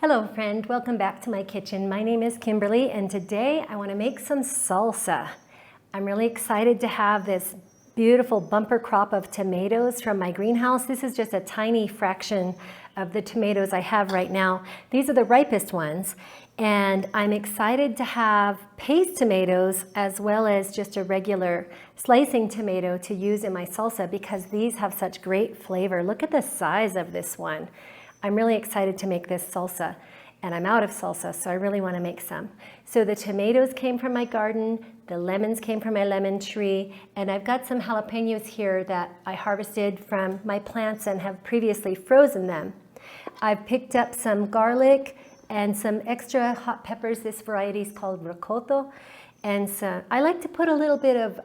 Hello friend, welcome back to my kitchen. My name is Kimberly and today I want to make some salsa. I'm really excited to have this beautiful bumper crop of tomatoes from my greenhouse. This is just a tiny fraction of the tomatoes I have right now. These are the ripest ones, and I'm excited to have paste tomatoes as well as just a regular slicing tomato to use in my salsa because these have such great flavor. Look at the size of this one. I'm really excited to make this salsa, and I'm out of salsa, so I really want to make some. So the tomatoes came from my garden, the lemons came from my lemon tree, and I've got some jalapenos here that I harvested from my plants and have previously frozen them. I've picked up some garlic and some extra hot peppers. This variety is called ricotta. And so I like to put a little bit of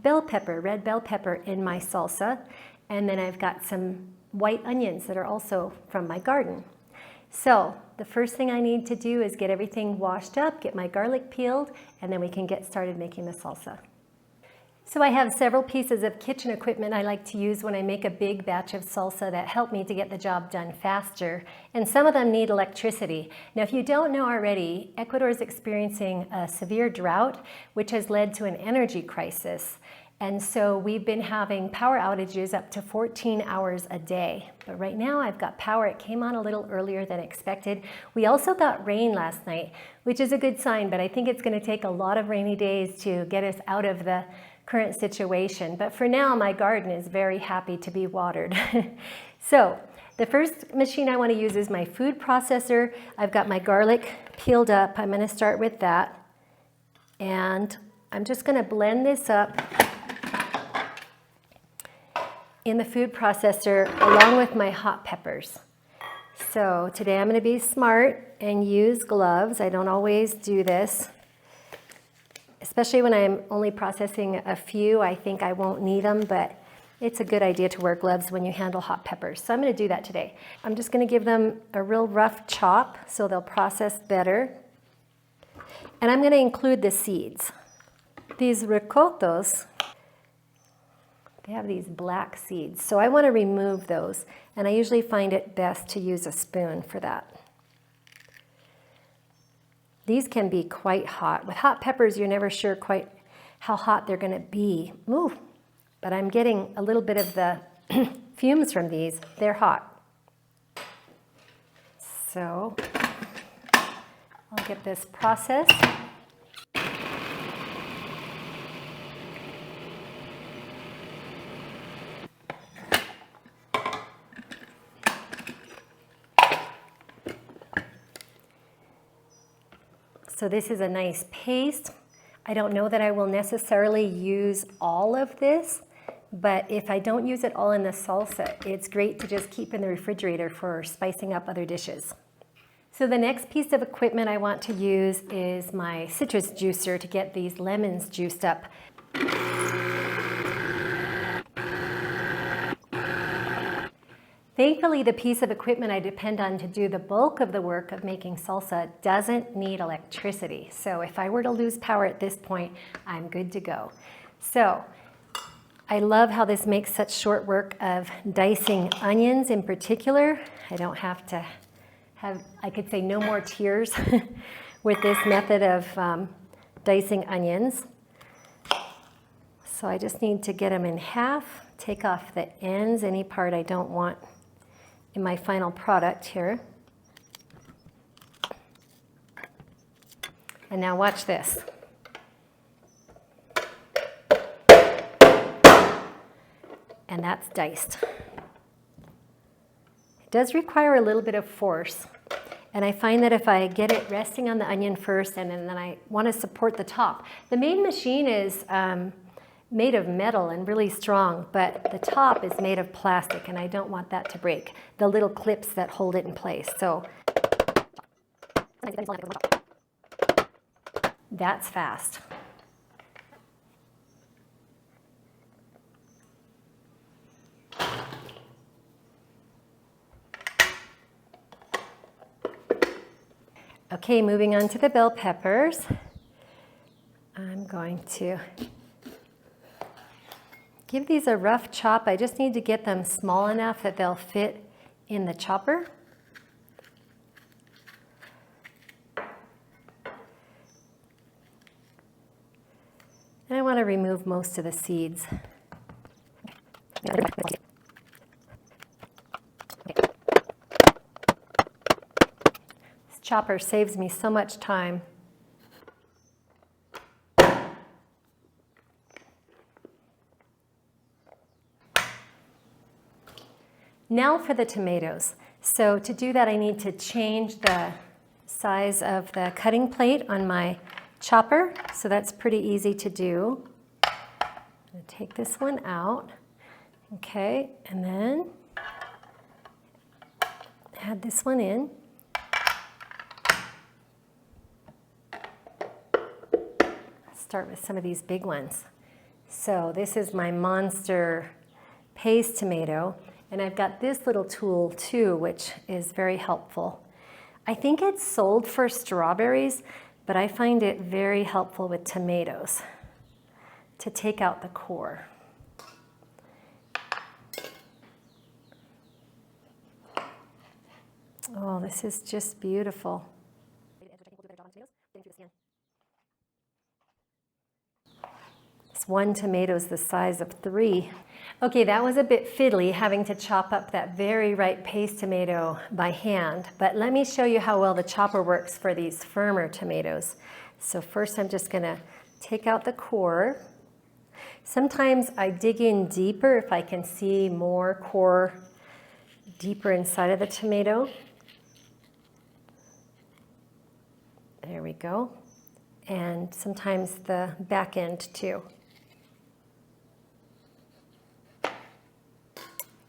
bell pepper, red bell pepper in my salsa. And then I've got some white onions that are also from my garden. So the first thing I need to do is get everything washed up, get my garlic peeled, and then we can get started making the salsa. So I have several pieces of kitchen equipment I like to use when I make a big batch of salsa that help me to get the job done faster, and some of them need electricity. Now, if you don't know already, Ecuador is experiencing a severe drought, which has led to an energy crisis. And so we've been having power outages up to 14 hours a day. But right now I've got power. It came on a little earlier than expected. We also got rain last night, which is a good sign, but I think it's going to take a lot of rainy days to get us out of the current situation. But for now, my garden is very happy to be watered. So the first machine I want to use is my food processor. I've got my garlic peeled up. I'm going to start with that. And I'm just going to blend this up in the food processor along with my hot peppers. So today I'm going to be smart and use gloves. I don't always do this, especially when I'm only processing a few. I think I won't need them, but it's a good idea to wear gloves when you handle hot peppers. So I'm going to do that today. I'm just going to give them a real rough chop so they'll process better. And I'm going to include the seeds. These ricottos, they have these black seeds, so I want to remove those, and I usually find it best to use a spoon for that. These can be quite hot. With hot peppers, you're never sure quite how hot they're going to be. Ooh, but I'm getting a little bit of the fumes from these. They're hot. So I'll get this processed. So this is a nice paste. I don't know that I will necessarily use all of this, but if I don't use it all in the salsa, it's great to just keep in the refrigerator for spicing up other dishes. So the next piece of equipment I want to use is my citrus juicer to get these lemons juiced up. Thankfully, the piece of equipment I depend on to do the bulk of the work of making salsa doesn't need electricity. So if I were to lose power at this point, I'm good to go. So I love how this makes such short work of dicing onions in particular. I don't have to have, I could say, no more tears with this method of dicing onions. So I just need to get them in half, take off the ends, any part I don't want in my final product here. And now watch this. And that's diced. It does require a little bit of force. And I find that if I get it resting on the onion first and then I want to support the top. The main machine is made of metal and really strong, but the top is made of plastic and I don't want that to break, the little clips that hold it in place. So that's fast. Okay, moving on to the bell peppers. I'm going to give these a rough chop. I just need to get them small enough that they'll fit in the chopper. And I want to remove most of the seeds. This chopper saves me so much time. Now for the tomatoes. So to do that, I need to change the size of the cutting plate on my chopper. So that's pretty easy to do. I'm going to take this one out. Okay, and then add this one in. Start with some of these big ones. So this is my monster paste tomato. And I've got this little tool too, which is very helpful. I think it's sold for strawberries, but I find it very helpful with tomatoes to take out the core. Oh, this is just beautiful. This one tomato is the size of 3. Okay, that was a bit fiddly, having to chop up that very ripe paste tomato by hand, but let me show you how well the chopper works for these firmer tomatoes. So first I'm just gonna take out the core. Sometimes I dig in deeper if I can see more core deeper inside of the tomato. There we go. And sometimes the back end too.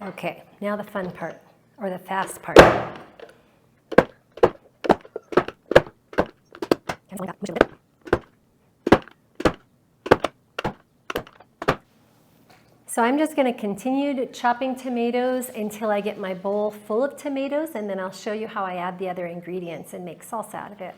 Okay, now the fun part, or the fast part. So I'm just going to continue chopping tomatoes until I get my bowl full of tomatoes, and then I'll show you how I add the other ingredients and make salsa out of it.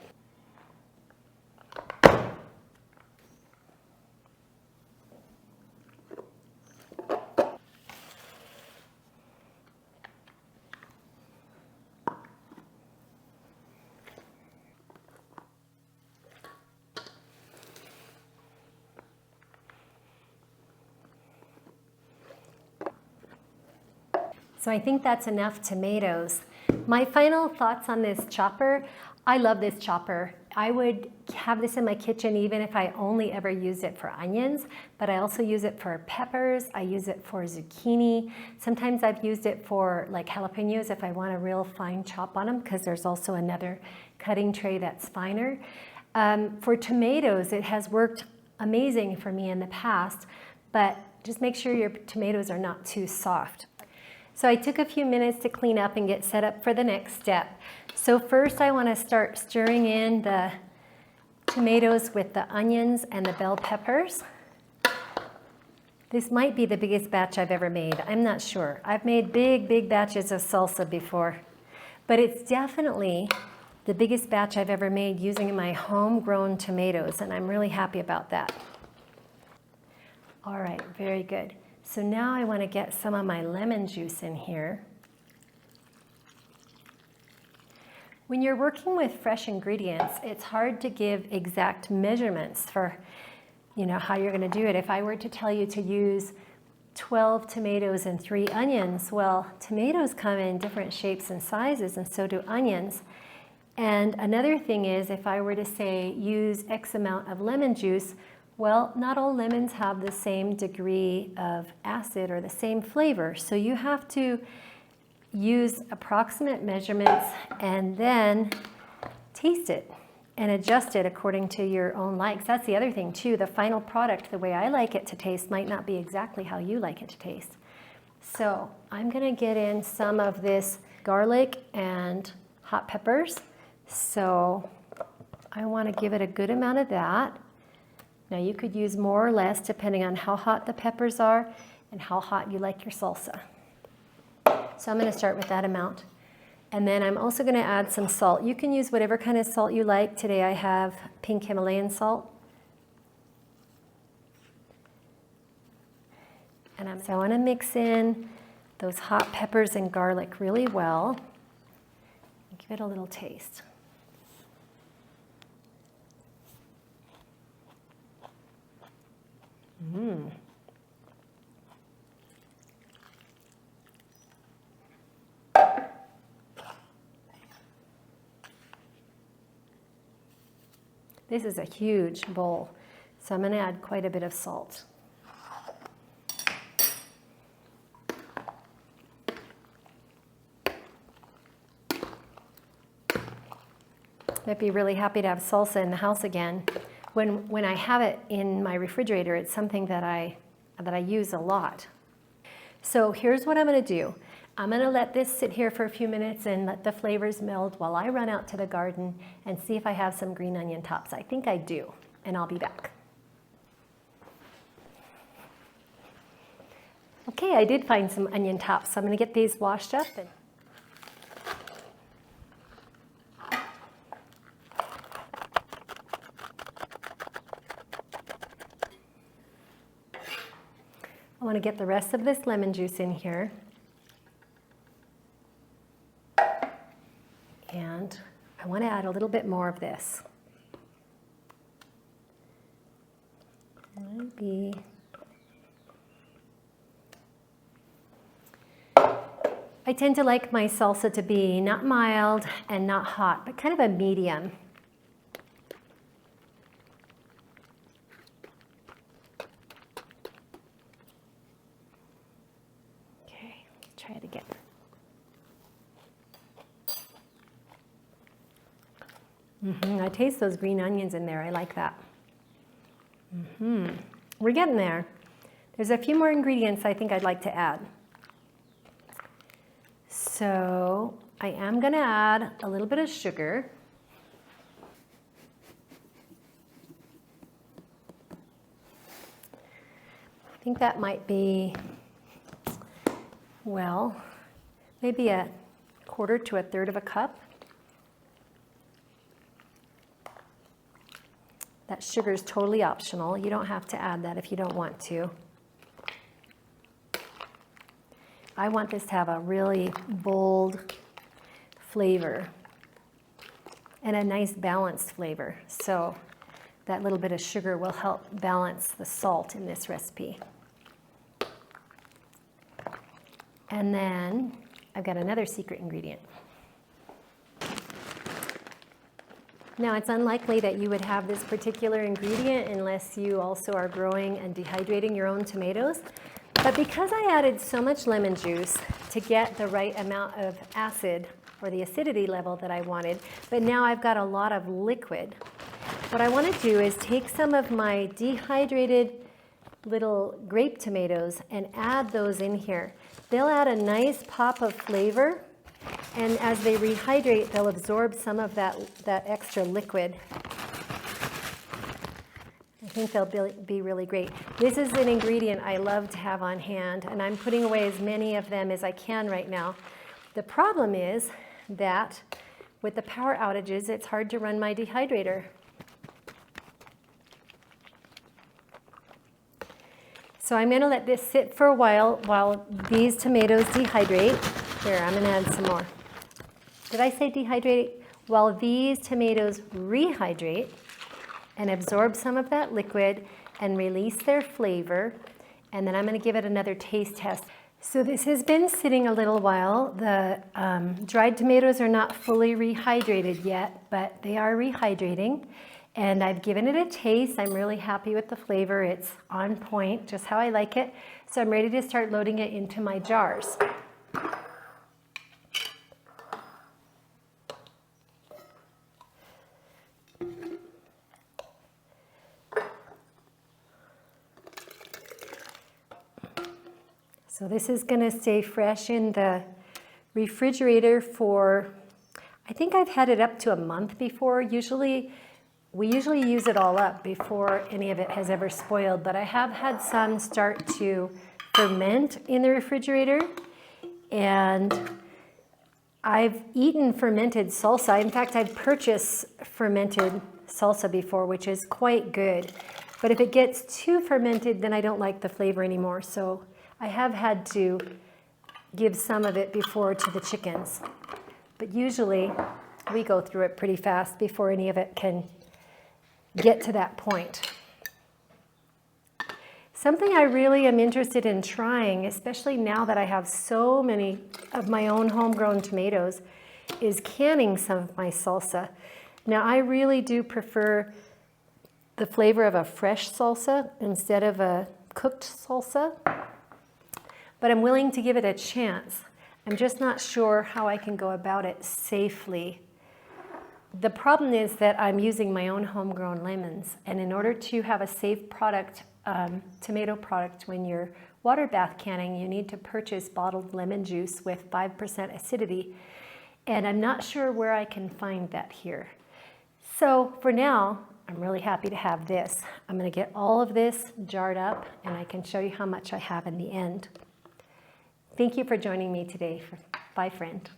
So I think that's enough tomatoes. My final thoughts on this chopper, I love this chopper. I would have this in my kitchen even if I only ever used it for onions, but I also use it for peppers, I use it for zucchini. Sometimes I've used it for like jalapenos if I want a real fine chop on them, because there's also another cutting tray that's finer. For tomatoes, it has worked amazing for me in the past, but just make sure your tomatoes are not too soft. So I took a few minutes to clean up and get set up for the next step. So first I want to start stirring in the tomatoes with the onions and the bell peppers. This might be the biggest batch I've ever made. I'm not sure. I've made big batches of salsa before, but it's definitely the biggest batch I've ever made using my homegrown tomatoes, and I'm really happy about that. All right, very good. So now I want to get some of my lemon juice in here. When you're working with fresh ingredients, it's hard to give exact measurements for, how you're going to do it. If I were to tell you to use 12 tomatoes and 3 onions, well, tomatoes come in different shapes and sizes, and so do onions. And another thing is, if I were to say use X amount of lemon juice, well, not all lemons have the same degree of acid or the same flavor. So you have to use approximate measurements and then taste it and adjust it according to your own likes. That's the other thing too. The final product, the way I like it to taste, might not be exactly how you like it to taste. So I'm gonna get in some of this garlic and hot peppers. So I wanna give it a good amount of that. Now you could use more or less depending on how hot the peppers are and how hot you like your salsa. So I'm going to start with that amount. And then I'm also going to add some salt. You can use whatever kind of salt you like. Today I have pink Himalayan salt. And so I want to mix in those hot peppers and garlic really well. Give it a little taste. Mmm. This is a huge bowl, so I'm going to add quite a bit of salt. I'd be really happy to have salsa in the house again. When I have it in my refrigerator, it's something that I use a lot. So here's what I'm going to do. I'm going to let this sit here for a few minutes and let the flavors meld while I run out to the garden and see if I have some green onion tops. I think I do, and I'll be back. Okay, I did find some onion tops, so I'm going to get these washed up. I want to get the rest of this lemon juice in here. And I want to add a little bit more of this. Maybe. I tend to like my salsa to be not mild and not hot, but kind of a medium. Okay, let's try it again. I taste those green onions in there. I like that. We're getting there. There's a few more ingredients I think I'd like to add. So I am going to add a little bit of sugar. I think that might be, well, maybe a quarter to a third of a cup. That sugar is totally optional. You don't have to add that if you don't want to. I want this to have a really bold flavor and a nice balanced flavor. So that little bit of sugar will help balance the salt in this recipe. And then I've got another secret ingredient. Now, it's unlikely that you would have this particular ingredient unless you also are growing and dehydrating your own tomatoes. But because I added so much lemon juice to get the right amount of acid or the acidity level that I wanted, but now I've got a lot of liquid, what I want to do is take some of my dehydrated little grape tomatoes and add those in here. They'll add a nice pop of flavor. And as they rehydrate, they'll absorb some of that extra liquid. I think they'll be really great. This is an ingredient I love to have on hand, and I'm putting away as many of them as I can right now. The problem is that with the power outages, it's hard to run my dehydrator. So I'm going to let this sit for a while these tomatoes dehydrate. Here, I'm going to add some more. Did I say dehydrate? While these tomatoes rehydrate and absorb some of that liquid and release their flavor, and then I'm going to give it another taste test. So this has been sitting a little while. The dried tomatoes are not fully rehydrated yet, but they are rehydrating. And I've given it a taste. I'm really happy with the flavor. It's on point, just how I like it. So I'm ready to start loading it into my jars. So this is going to stay fresh in the refrigerator for, I think I've had it up to a month before. We usually use it all up before any of it has ever spoiled, but I have had some start to ferment in the refrigerator, and I've eaten fermented salsa. In fact, I've purchased fermented salsa before, which is quite good. But if it gets too fermented, then I don't like the flavor anymore. So I have had to give some of it before to the chickens. But usually we go through it pretty fast before any of it can get to that point. Something I really am interested in trying, especially now that I have so many of my own homegrown tomatoes, is canning some of my salsa. Now, I really do prefer the flavor of a fresh salsa instead of a cooked salsa, but I'm willing to give it a chance. I'm just not sure how I can go about it safely. The problem is that I'm using my own homegrown lemons, and in order to have a safe product, tomato product, when you're water bath canning, you need to purchase bottled lemon juice with 5% acidity, and I'm not sure where I can find that here. So for now, I'm really happy to have this. I'm going to get all of this jarred up, and I can show you how much I have in the end. Thank you for joining me today. Bye, friend.